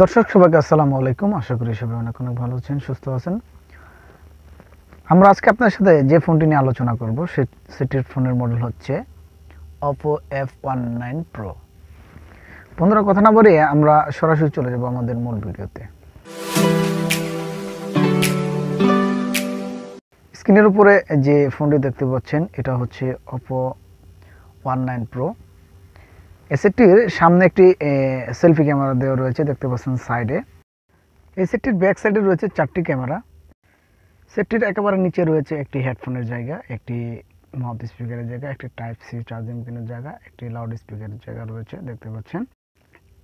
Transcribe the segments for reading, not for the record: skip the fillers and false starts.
দর্শক সবাইকে আসসালামু আলাইকুম। আশা করি সবাই অনেক অনেক ভালো আছেন, সুস্থ আছেন। আমরা আজকে আপনার সাথে যে ফোনটি নিয়ে আলোচনা করব সেটির ফোনের মডেল হচ্ছে Oppo F19 Pro। বন্ধুরা, কথা না বলে আমরা সরাসরি চলে যাব আমাদের মূল ভিডিওতে। স্ক্রিনের উপরে যে ফোনটি দেখতে পাচ্ছেন এটা হচ্ছে Oppo F19 Pro। এই সেটটির সামনে একটি সেলফি ক্যামেরা দেওয়া রয়েছে, দেখতে পাচ্ছেন সাইডে। এই সেটটির ব্যাক সাইডে রয়েছে 4টি ক্যামেরা। সেটটির একেবারে নিচে রয়েছে একটি হেডফোনের জায়গা, একটি মাউথ স্পিকারের জায়গা, একটি টাইপ সি চার্জিং পিনের জায়গা, একটি লাউড স্পিকারের জায়গা রয়েছে, দেখতে পাচ্ছেন।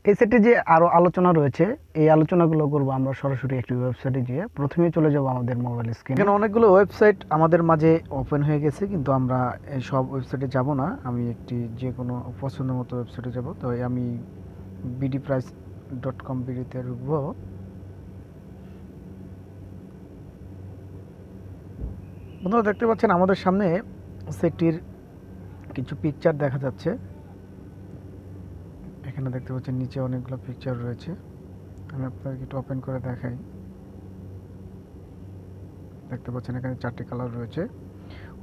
এই সেটে যে আরও আলোচনা রয়েছে, এই আলোচনাগুলো করবো আমরা সরাসরি একটি ওয়েবসাইটে গিয়ে। প্রথমে চলে যাব আমাদের মোবাইল স্ক্রিনে। এখানে অনেকগুলো ওয়েবসাইট আমাদের মাঝে ওপেন হয়ে গেছে, কিন্তু আমরা এই সব ওয়েবসাইটে যাব না। আমি একটি যে কোনো পছন্দের মতো ওয়েবসাইটে যাব। তো আমি bdprice.com বিডিতে ঢুকবো। বন্ধুরা, দেখতে পাচ্ছেন আমাদের সামনে সেটটির কিছু পিকচার দেখা যাচ্ছে। এখানে দেখতে পাচ্ছেন নিচে অনেকগুলো পিকচার রয়েছে। আমি আপনাকে একটু ওপেন করে দেখাই। দেখতে পাচ্ছেন এখানে 4টি কালার রয়েছে।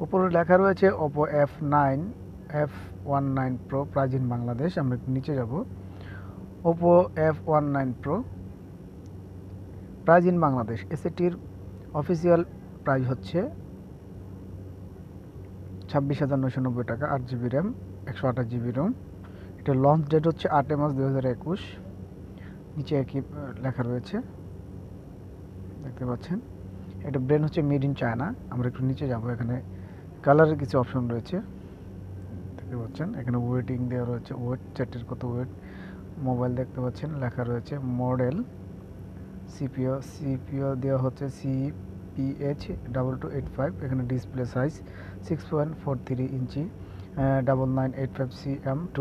উপরে লেখা রয়েছে Oppo F19 Pro price in Bangladesh. আমরা নিচে যাব। Oppo F19 Pro price in Bangladesh. এই সেটটির অফিসিয়াল প্রাইস হচ্ছে 26,990 টাকা। 8GB RAM, 128GB ROM. এটা লঞ্চ ডেট হচ্ছে 8 মার্চ 2021। নিচে একই লেখা রয়েছে, দেখতে পাচ্ছেন। এটা ব্র্যান্ড হচ্ছে মেড ইন চায়না। আমরা একটু নিচে যাব। এখানে কালারের কিছু অপশন রয়েছে, দেখতে পাচ্ছেন। এখানে ওয়েটিং দেওয়া রয়েছে, ওয়েট চ্যাটের কত ওয়েট। মোবাইল দেখতে পাচ্ছেন, লেখা রয়েছে মডেল। সিপিও দেওয়া হচ্ছে CPH2285। এখানে ডিসপ্লে সাইজ 6.43 ইঞ্চি, 9985cm2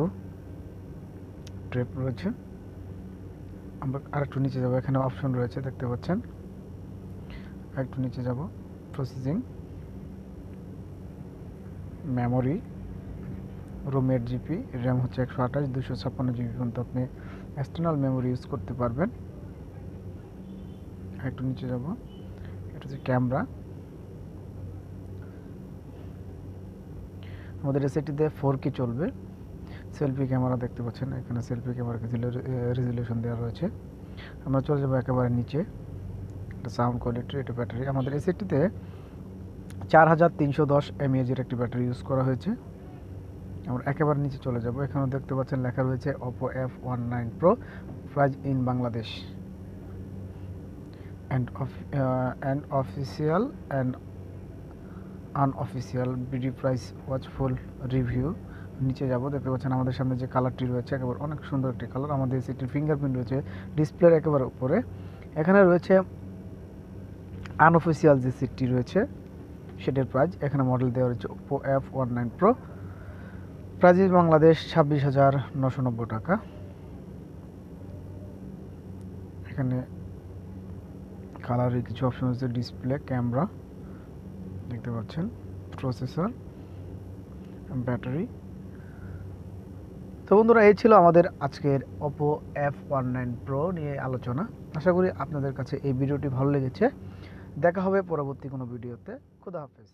ট্রেপ রয়েছে। আমরা আরেকটু নিচে যাব। এখানে অপশন রয়েছে, দেখতে পাচ্ছেন। আরেকটু নিচে যাব। Processing, memory, Rome 8GB, RAM হচ্ছে 128, 256GB পর্যন্ত আপনি এক্সটার্নাল মেমোরি ইউজ করতে পারবেন। একটু নিচে যাব। এটা হচ্ছে ক্যামেরা। আমাদের এই সেটটিতে 4K চলবে। সেলফি ক্যামেরা দেখতে পাচ্ছেন। এখানে সেলফি ক্যামেরা রেজুলেশন দেওয়া রয়েছে। আমরা চলে যাবো একেবারে নিচে। এটা সাউন্ড কোয়ালিটি, এটা ব্যাটারি। আমাদের এই সেটটিতে 4310 mAh একটি ব্যাটারি ইউজ করা হয়েছে। আমরা একেবারে নিচে চলে যাব। এখানে দেখতে পাচ্ছেন লেখা রয়েছে Oppo F19 Pro price in Bangladesh and official and unofficial BD price watch full review। নিচে যাব। দেখতে পাচ্ছেন আমাদের সামনে যে কালারটি রয়েছে, একেবারে অনেক সুন্দর একটি কালার। আমাদের সেটির ফিঙ্গারপ্রিন্ট রয়েছে ডিসপ্লের একেবারে উপরে। এখানে রয়েছে আনঅফিসিয়াল যে সেটটি রয়েছে সেটার প্রাইস। এখানে মডেল দেওয়া রয়েছে Oppo F19 Pro price in Bangladesh 26,990 টাকা। এখানে কালারের কিছু অপশন আছে, ডিসপ্লে, ক্যামেরা, দেখতে পাচ্ছেন, প্রসেসর, ব্যাটারি। তো বন্ধুরা, এই ছিল আমাদের আজকের Oppo F19 Pro নিয়ে আলোচনা। আশা করি আপনাদের কাছে এই ভিডিওটি ভালো লেগেছে। দেখা হবে পরবর্তী কোনো ভিডিওতে। খুদা হাফেজ।